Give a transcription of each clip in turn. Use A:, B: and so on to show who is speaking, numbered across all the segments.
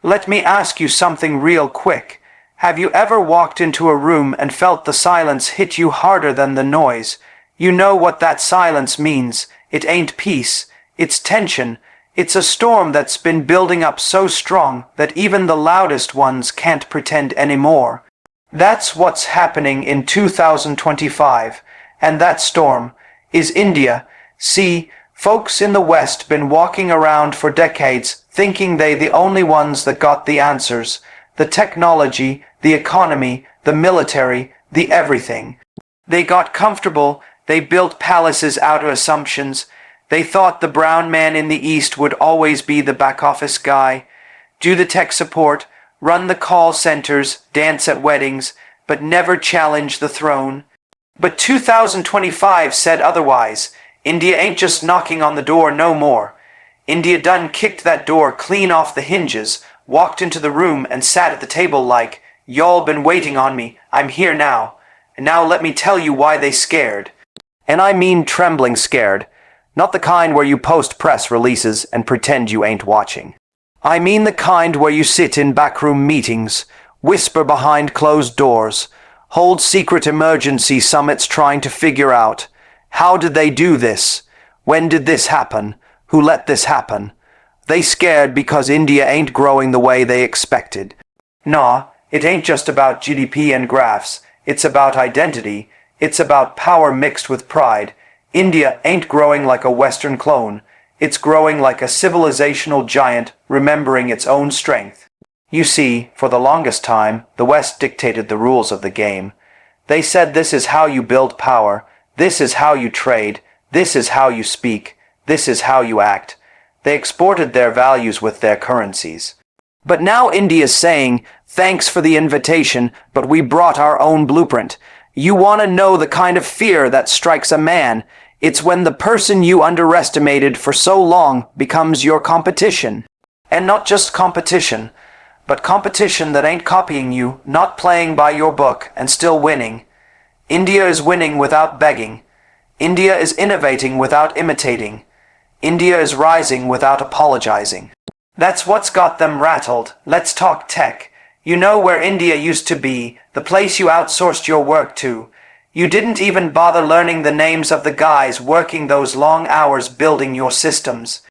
A: Let me ask you something real quick. Have you ever walked into a room and felt the silence hit you harder than the noise? You know what that silence means. It ain't peace. It's tension. It's a storm that's been building up so strong that even the loudest ones can't pretend anymore. That's what's happening in 2025. And that storm is India. See, folks in the West been walking around for decades thinking they the only ones that got the answers. The technology, the economy, the military, the everything. They got comfortable. They built palaces out of assumptions. They thought the brown man in the East would always be the back office guy, do the tech support, run the call centers, dance at weddings, but never challenge the throne. But 2025 said otherwise. India ain't just knocking on the door no more. India done kicked that door clean off the hinges, walked into the room and sat at the table like, y'all been waiting on me, I'm here now. And now let me tell you why they scared. And I mean trembling scared. Not the kind where you post press releases and pretend you ain't watching. I mean the kind where you sit in backroom meetings, whisper behind closed doors, hold secret emergency summits trying to figure out, how did they do this? When did this happen? Who let this happen? They scared because India ain't growing the way they expected. Nah, it ain't just about GDP and graphs. It's about identity. It's about power mixed with pride. India ain't growing like a Western clone. It's growing like a civilizational giant, remembering its own strength. You see, for the longest time, the West dictated the rules of the game. They said this is how you build power, this is how you trade, this is how you speak, this is how you act. They exported their values with their currencies. But now India's saying, thanks for the invitation, but we brought our own blueprint. You want to know the kind of fear that strikes a man? It's when the person you underestimated for so long becomes your competition. And not just competition, but competition that ain't copying you, not playing by your book, and still winning. India is winning without begging. India is innovating without imitating. India is rising without apologizing. That's what's got them rattled. Let's talk tech. You know where India used to be, the place you outsourced your work to. You didn't even bother learning the names of the guys working those long hours building your systems.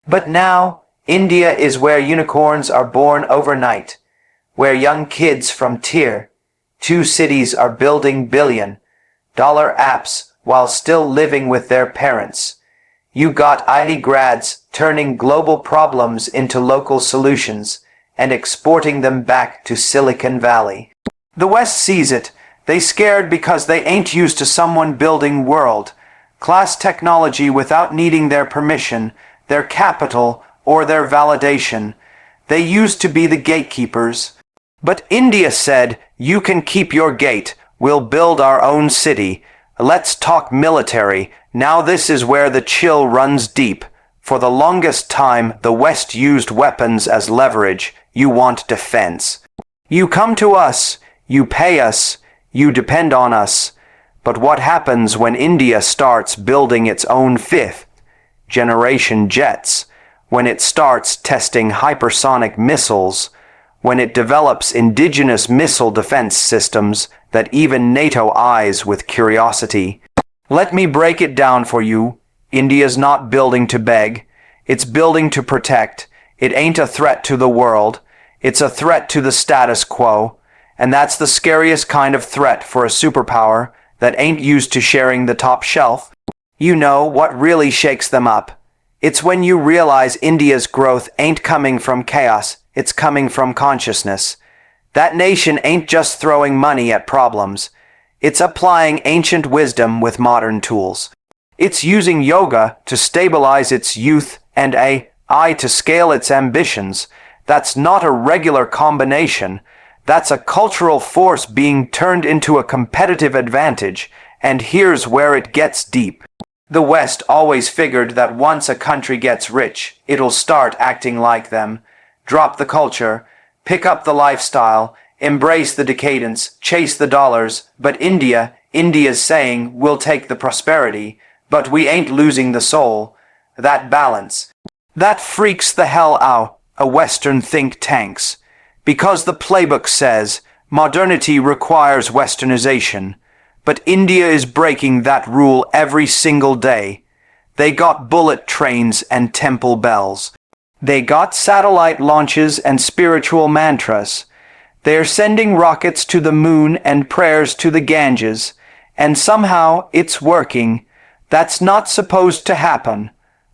A: But now, India is where unicorns are born overnight, where young kids from Tier 2 cities are building billion-dollar apps while still living with their parents. You got IT grads turning global problems into local solutions and exporting them back to Silicon Valley. The West sees it. They scared because they ain't used to someone building world-class technology without needing their permission, their capital, or their validation. They used to be the gatekeepers. But India said, you can keep your gate. We'll build our own city. Let's talk military. Now this is where the chill runs deep. For the longest time, the West used weapons as leverage. You want defense. You come to us, you pay us, you depend on us. But what happens when India starts building its own fifth-generation jets? When it starts testing hypersonic missiles? When it develops indigenous missile defense systems that even NATO eyes with curiosity? Let me break it down for you. India's not building to beg. It's building to protect. It ain't a threat to the world. It's a threat to the status quo. And that's the scariest kind of threat for a superpower that ain't used to sharing the top shelf. You know what really shakes them up? It's when you realize India's growth ain't coming from chaos. It's coming from consciousness. That nation ain't just throwing money at problems. It's applying ancient wisdom with modern tools. It's using yoga to stabilize its youth and AI to scale its ambitions. That's not a regular combination. That's a cultural force being turned into a competitive advantage. And here's where it gets deep. The West always figured that once a country gets rich, it'll start acting like them. Drop the culture, pick up the lifestyle, embrace the decadence, chase the dollars. But India's saying, we'll take the prosperity, but we ain't losing the soul. That balance. That freaks the hell out a Western think tanks. Because the playbook says modernity requires Westernization. But India is breaking that rule every single day. They got bullet trains and temple bells. They got satellite launches and spiritual mantras. They're sending rockets to the moon and prayers to the Ganges. And somehow it's working. That's not supposed to happen,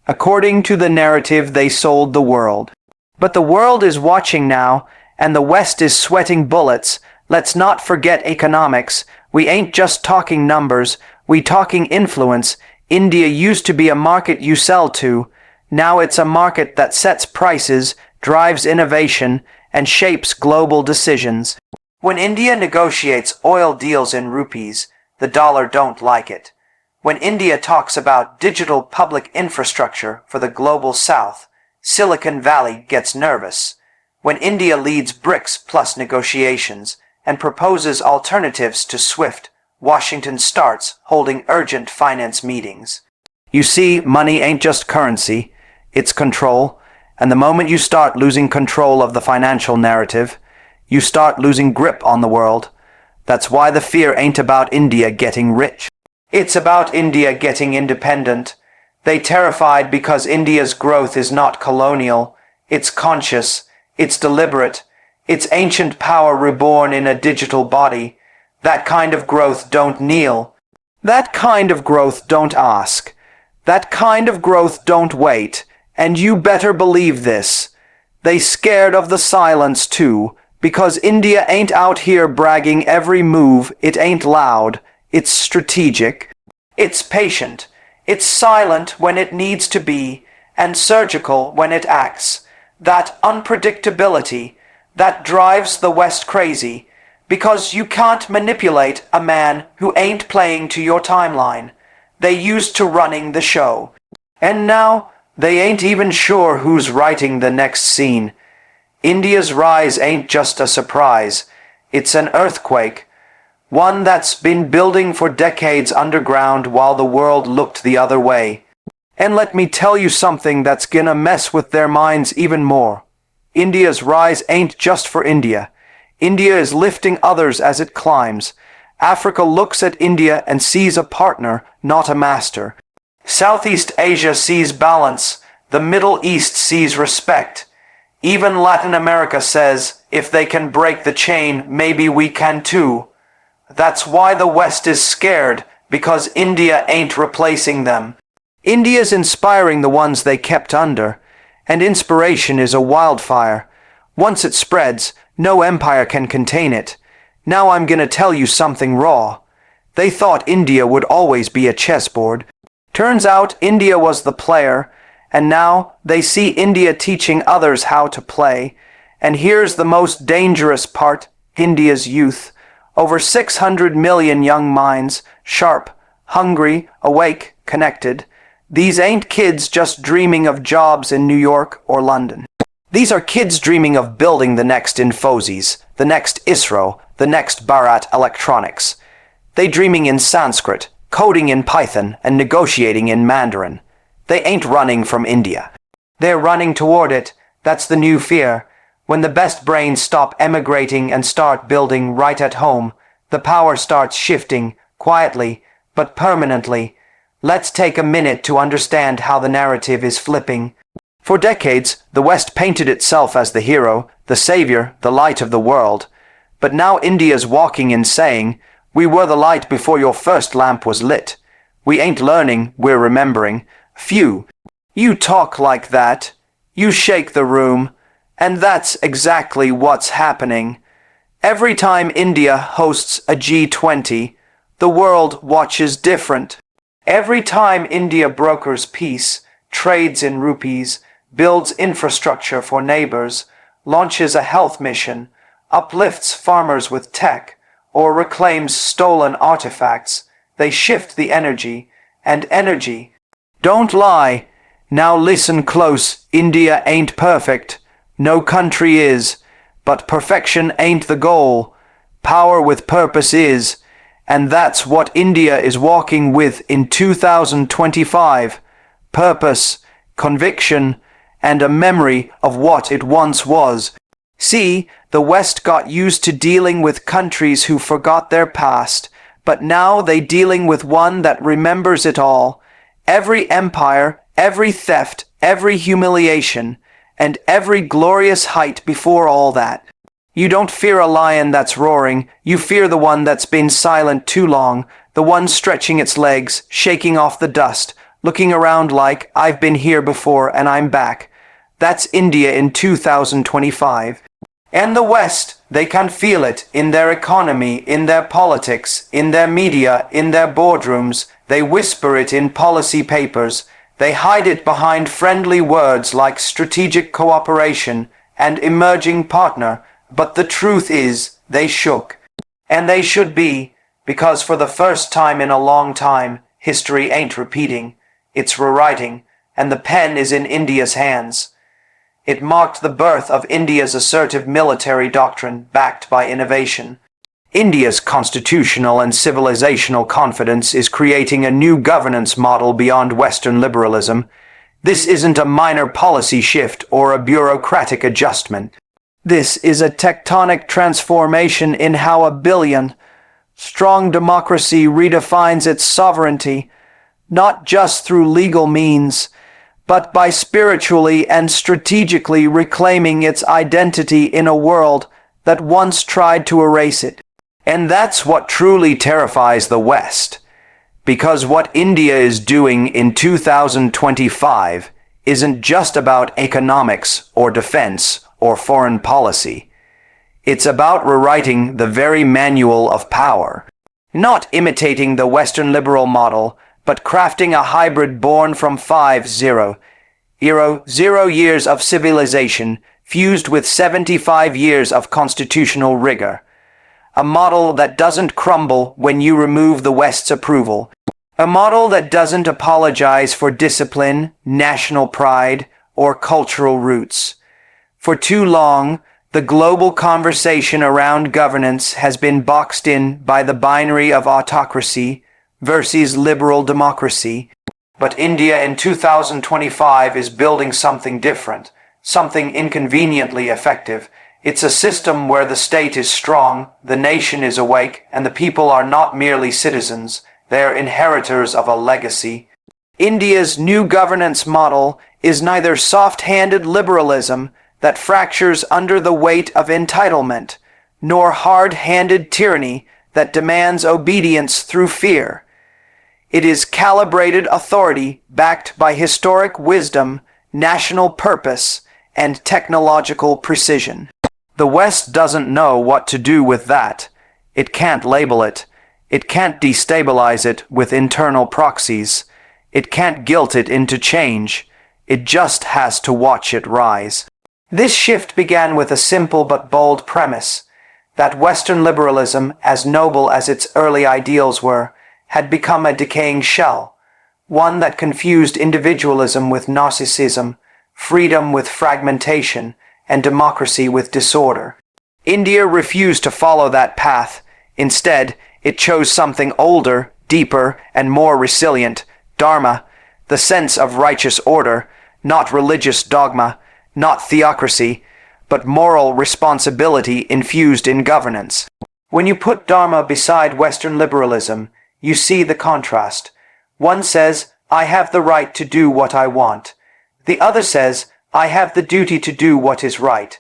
A: according to the narrative they sold the world. But the world is watching now, and the West is sweating bullets. Let's not forget economics. We ain't just talking numbers, we talking influence. India used to be a market you sell to. Now it's a market that sets prices, drives innovation, and shapes global decisions. When India negotiates oil deals in rupees, the dollar don't like it. When India talks about digital public infrastructure for the global south, Silicon Valley gets nervous. When India leads BRICS plus negotiations and proposes alternatives to SWIFT, Washington starts holding urgent finance meetings. You see, money ain't just currency, it's control, and the moment you start losing control of the financial narrative, you start losing grip on the world. That's why the fear ain't about India getting rich. It's about India getting independent. They terrified because India's growth is not colonial, it's conscious, it's deliberate, it's ancient power reborn in a digital body. That kind of growth don't kneel. That kind of growth don't ask. That kind of growth don't wait. And you better believe this. They scared of the silence too, because India ain't out here bragging every move. It ain't loud. It's strategic. It's patient. It's silent when it needs to be, and surgical when it acts. That unpredictability, that drives the West crazy, because you can't manipulate a man who ain't playing to your timeline. They used to running the show. And now, they ain't even sure who's writing the next scene. India's rise ain't just a surprise. It's an earthquake. One that's been building for decades underground while the world looked the other way. And let me tell you something that's gonna mess with their minds even more. India's rise ain't just for India. India is lifting others as it climbs. Africa looks at India and sees a partner, not a master. Southeast Asia sees balance. The Middle East sees respect. Even Latin America says, if they can break the chain, maybe we can too. That's why the West is scared, because India ain't replacing them. India's inspiring the ones they kept under, and inspiration is a wildfire. Once it spreads, no empire can contain it. Now I'm gonna tell you something raw. They thought India would always be a chessboard. Turns out India was the player, and now they see India teaching others how to play. And here's the most dangerous part, India's youth. Over 600 million young minds, sharp, hungry, awake, connected. These ain't kids just dreaming of jobs in New York or London. These are kids dreaming of building the next Infosys, the next ISRO, the next Bharat Electronics. They dreaming in Sanskrit, coding in Python, and negotiating in Mandarin. They ain't running from India. They're running toward it. That's the new fear. When the best brains stop emigrating and start building right at home, the power starts shifting, quietly, but permanently. Let's take a minute to understand how the narrative is flipping. For decades, the West painted itself as the hero, the savior, the light of the world. But now India's walking in saying, we were the light before your first lamp was lit. We ain't learning, we're remembering. Phew, you talk like that. You shake the room. And that's exactly what's happening. Every time India hosts a G20, the world watches different. Every time India brokers peace, trades in rupees, builds infrastructure for neighbors, launches a health mission, uplifts farmers with tech, or reclaims stolen artifacts, they shift the energy, and energy. Don't lie. Now listen close. India ain't perfect. No country is. But perfection ain't the goal. Power with purpose is. And that's what India is walking with in 2025. Purpose, conviction, and a memory of what it once was. See, the West got used to dealing with countries who forgot their past, but now they dealing with one that remembers it all. Every empire, every theft, every humiliation, and every glorious height before all that. You don't fear a lion that's roaring, you fear the one that's been silent too long, the one stretching its legs, shaking off the dust, looking around like, I've been here before and I'm back. That's India in 2025. And the West, they can feel it in their economy, in their politics, in their media, in their boardrooms. They whisper it in policy papers. They hide it behind friendly words like strategic cooperation and emerging partner. But the truth is, they shook. And they should be, because for the first time in a long time, history ain't repeating. It's rewriting, and the pen is in India's hands. It marked the birth of India's assertive military doctrine backed by innovation. India's constitutional and civilizational confidence is creating a new governance model beyond Western liberalism. This isn't a minor policy shift or a bureaucratic adjustment. This is a tectonic transformation in how a strong democracy redefines its sovereignty, not just through legal means, but by spiritually and strategically reclaiming its identity in a world that once tried to erase it. And that's what truly terrifies the West, because what India is doing in 2025 isn't just about economics or defense or foreign policy. It's about rewriting the very manual of power, not imitating the Western liberal model, but crafting a hybrid born from 0 years of civilization fused with 75 years of constitutional rigor. A model that doesn't crumble when you remove the West's approval. A model that doesn't apologize for discipline, national pride, or cultural roots. For too long, the global conversation around governance has been boxed in by the binary of autocracy versus liberal democracy. But India in 2025 is building something different, something inconveniently effective. It's a system where the state is strong, the nation is awake, and the people are not merely citizens, they're inheritors of a legacy. India's new governance model is neither soft-handed liberalism that fractures under the weight of entitlement, nor hard-handed tyranny that demands obedience through fear. It is calibrated authority backed by historic wisdom, national purpose, and technological precision. The West doesn't know what to do with that. It can't label it. It can't destabilize it with internal proxies. It can't guilt it into change. It just has to watch it rise. This shift began with a simple but bold premise, that Western liberalism, as noble as its early ideals were, had become a decaying shell, one that confused individualism with narcissism, freedom with fragmentation, and democracy with disorder. India refused to follow that path. Instead, it chose something older, deeper, and more resilient, dharma, the sense of righteous order, not religious dogma, not theocracy, but moral responsibility infused in governance. When you put dharma beside Western liberalism, you see the contrast. One says, I have the right to do what I want. The other says, I have the duty to do what is right.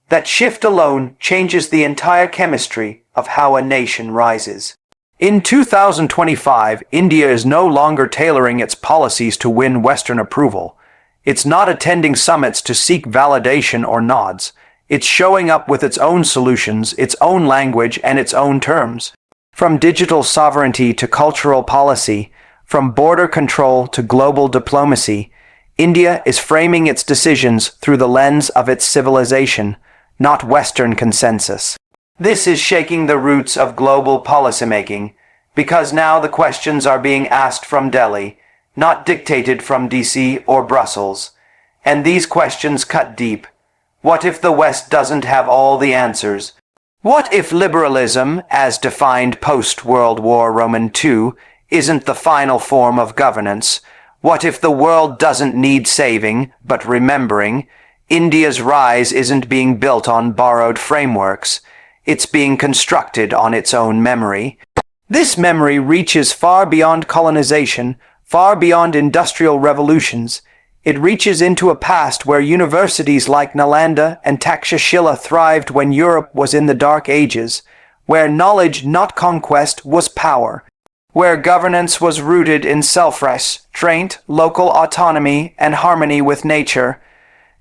A: That shift alone changes the entire chemistry of how a nation rises. In 2025, India is no longer tailoring its policies to win Western approval. It's not attending summits to seek validation or nods. It's showing up with its own solutions, its own language, and its own terms. From digital sovereignty to cultural policy, from border control to global diplomacy, India is framing its decisions through the lens of its civilization, not Western consensus. This is shaking the roots of global policymaking, because now the questions are being asked from Delhi, not dictated from DC or Brussels. And these questions cut deep. What if the West doesn't have all the answers? What if liberalism, as defined post-World War II, isn't the final form of governance? What if the world doesn't need saving, but remembering? India's rise isn't being built on borrowed frameworks. It's being constructed on its own memory. This memory reaches far beyond colonization, far beyond industrial revolutions. It reaches into a past where universities like Nalanda and Takshashila thrived when Europe was in the Dark Ages, where knowledge, not conquest, was power, where governance was rooted in self-restraint, local autonomy, and harmony with nature.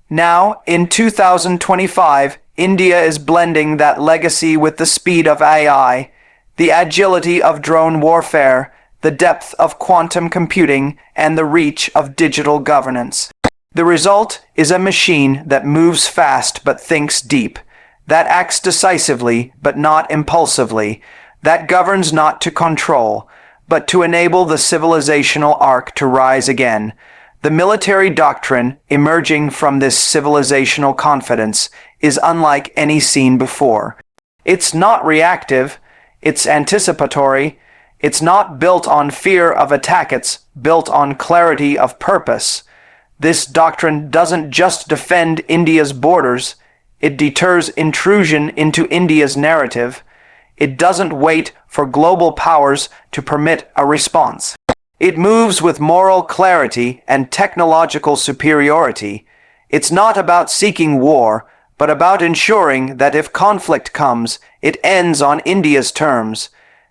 A: Now, in 2025, India is blending that legacy with the speed of AI, the agility of drone warfare, the depth of quantum computing, and the reach of digital governance. The result is a machine that moves fast but thinks deep, that acts decisively but not impulsively, that governs not to control, but to enable the civilizational arc to rise again. The military doctrine emerging from this civilizational confidence is unlike any seen before. It's not reactive, it's anticipatory. It's not built on fear of attack, it's built on clarity of purpose. This doctrine doesn't just defend India's borders, it deters intrusion into India's narrative. It doesn't wait for global powers to permit a response. It moves with moral clarity and technological superiority. It's not about seeking war, but about ensuring that if conflict comes, it ends on India's terms.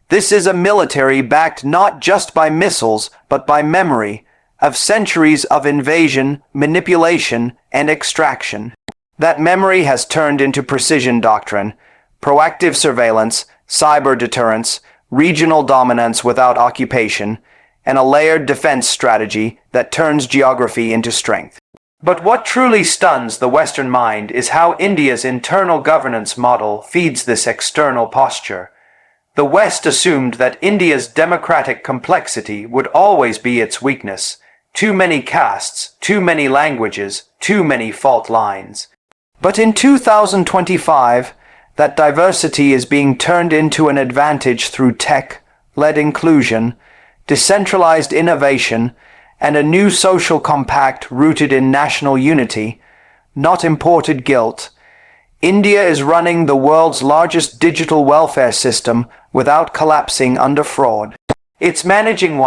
A: This is a military backed not just by missiles, but by memory, of centuries of invasion, manipulation, and extraction. That memory has turned into precision doctrine, proactive surveillance, cyber deterrence, regional dominance without occupation, and a layered defense strategy that turns geography into strength. But what truly stuns the Western mind is how India's internal governance model feeds this external posture. The West assumed that India's democratic complexity would always be its weakness. Too many castes, too many languages, too many fault lines. But in 2025, that diversity is being turned into an advantage through tech-led inclusion, decentralized innovation, and a new social compact rooted in national unity, not imported guilt. India is running the world's largest digital welfare system without collapsing under fraud. It's managing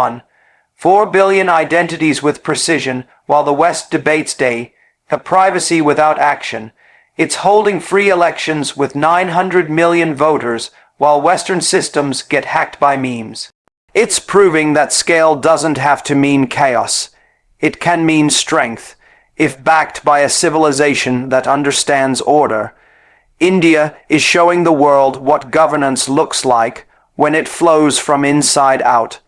A: 4 billion identities with precision while the West debates privacy without action. It's holding free elections with 900 million voters while Western systems get hacked by memes. It's proving that scale doesn't have to mean chaos. It can mean strength, if backed by a civilization that understands order. India is showing the world what governance looks like when it flows from inside out,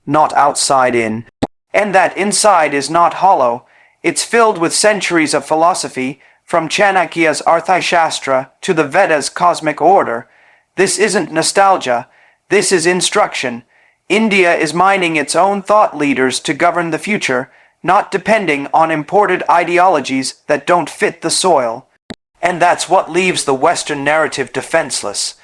A: not outside in. And that inside is not hollow. It's filled with centuries of philosophy, from Chanakya's Arthashastra to the Vedas' cosmic order. This isn't nostalgia. This is instruction. India is mining its own thought leaders to govern the future, not depending on imported ideologies that don't fit the soil. And that's what leaves the Western narrative defenseless.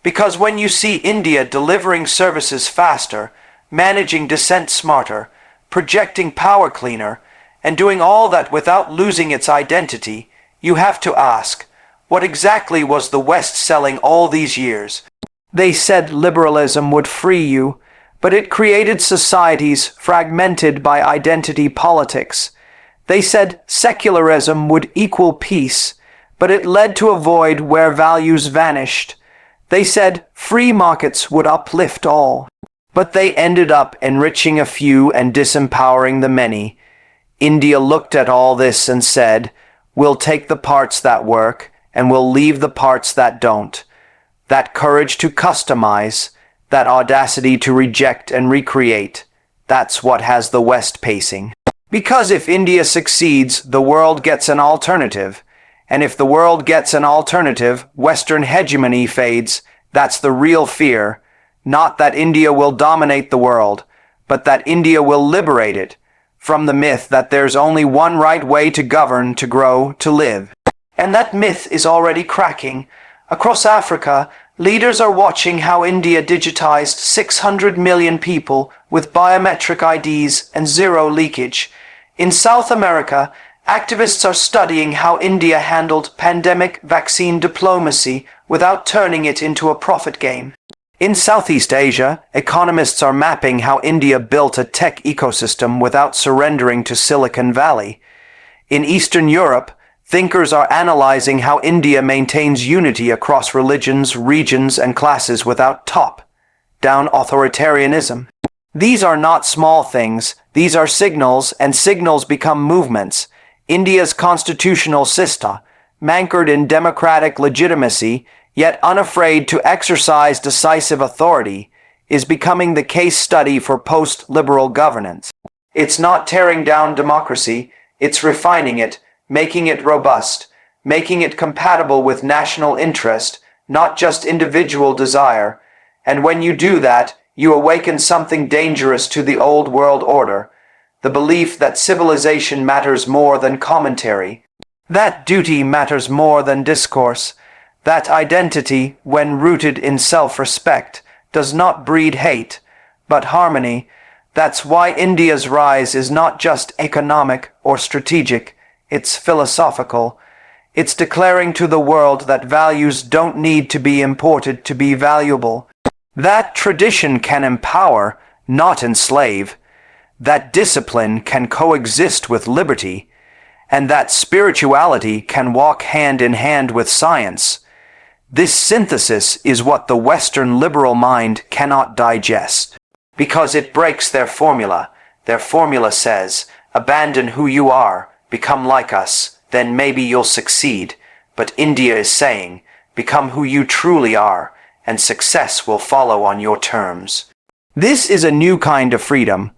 A: Because when you see India delivering services faster, managing dissent smarter, projecting power cleaner, and doing all that without losing its identity, you have to ask, what exactly was the West selling all these years? They said liberalism would free you, but it created societies fragmented by identity politics. They said secularism would equal peace, but it led to a void where values vanished. They said free markets would uplift all, but they ended up enriching a few and disempowering the many. India looked at all this and said, we'll take the parts that work, and we'll leave the parts that don't. That courage to customize, that audacity to reject and recreate, that's what has the West pacing. Because if India succeeds, the world gets an alternative. And if the world gets an alternative, Western hegemony fades. That's the real fear. Not that India will dominate the world, but that India will liberate it from the myth that there's only one right way to govern, to grow, to live. And that myth is already cracking. Across Africa, Leaders are watching how India digitized 600 million people with biometric IDs and zero leakage. In South America, activists are studying how India handled pandemic vaccine diplomacy without turning it into a profit game. In Southeast Asia, economists are mapping how India built a tech ecosystem without surrendering to Silicon Valley. In Eastern Europe, thinkers are analyzing how India maintains unity across religions, regions, and classes without top-down authoritarianism. These are not small things, these are signals, and signals become movements. India's constitutional system, anchored in democratic legitimacy, yet unafraid to exercise decisive authority, is becoming the case study for post-liberal governance. It's not tearing down democracy, it's refining it, making it robust, making it compatible with national interest, not just individual desire. And when you do that, you awaken something dangerous to the old world order, the belief that civilization matters more than commentary, that duty matters more than discourse, that identity, when rooted in self-respect, does not breed hate, but harmony. That's why India's rise is not just economic or strategic, it's philosophical. It's declaring to the world that values don't need to be imported to be valuable. That tradition can empower, not enslave. That discipline can coexist with liberty. And that spirituality can walk hand in hand with science. This synthesis is what the Western liberal mind cannot digest. Because it breaks their formula. Their formula says, abandon who you are, become like us, then maybe you'll succeed. But India is saying, become who you truly are, and success will follow on your terms. This is a new kind of freedom.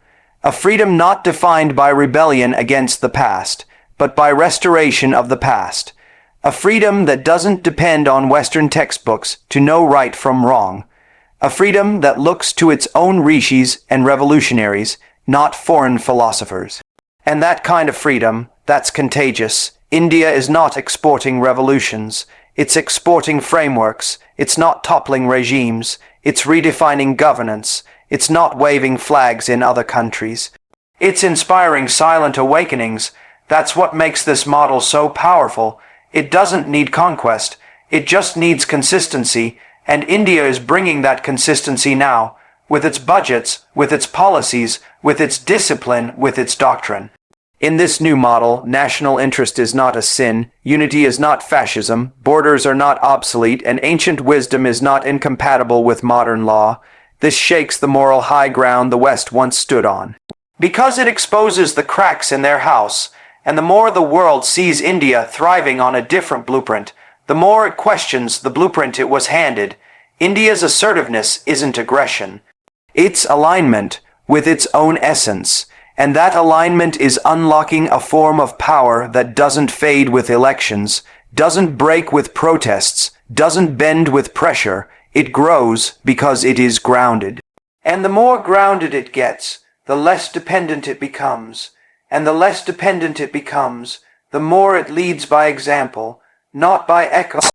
A: A freedom not defined by rebellion against the past, but by restoration of the past. A freedom that doesn't depend on Western textbooks to know right from wrong. A freedom that looks to its own rishis and revolutionaries, not foreign philosophers. And that kind of freedom, that's contagious. India is not exporting revolutions. It's exporting frameworks. It's not toppling regimes. It's redefining governance. It's not waving flags in other countries. It's inspiring silent awakenings. That's what makes this model so powerful. It doesn't need conquest, it just needs consistency, and India is bringing that consistency now, with its budgets, with its policies, with its discipline, with its doctrine. In this new model, national interest is not a sin, unity is not fascism, borders are not obsolete, and ancient wisdom is not incompatible with modern law. This shakes the moral high ground the West once stood on. Because it exposes the cracks in their house, and the more the world sees India thriving on a different blueprint, the more it questions the blueprint it was handed. India's assertiveness isn't aggression. It's alignment with its own essence, and that alignment is unlocking a form of power that doesn't fade with elections, doesn't break with protests, doesn't bend with pressure. It grows because it is grounded. And the more grounded it gets, the less dependent it becomes. And the less dependent it becomes, the more it leads by example, not by echo.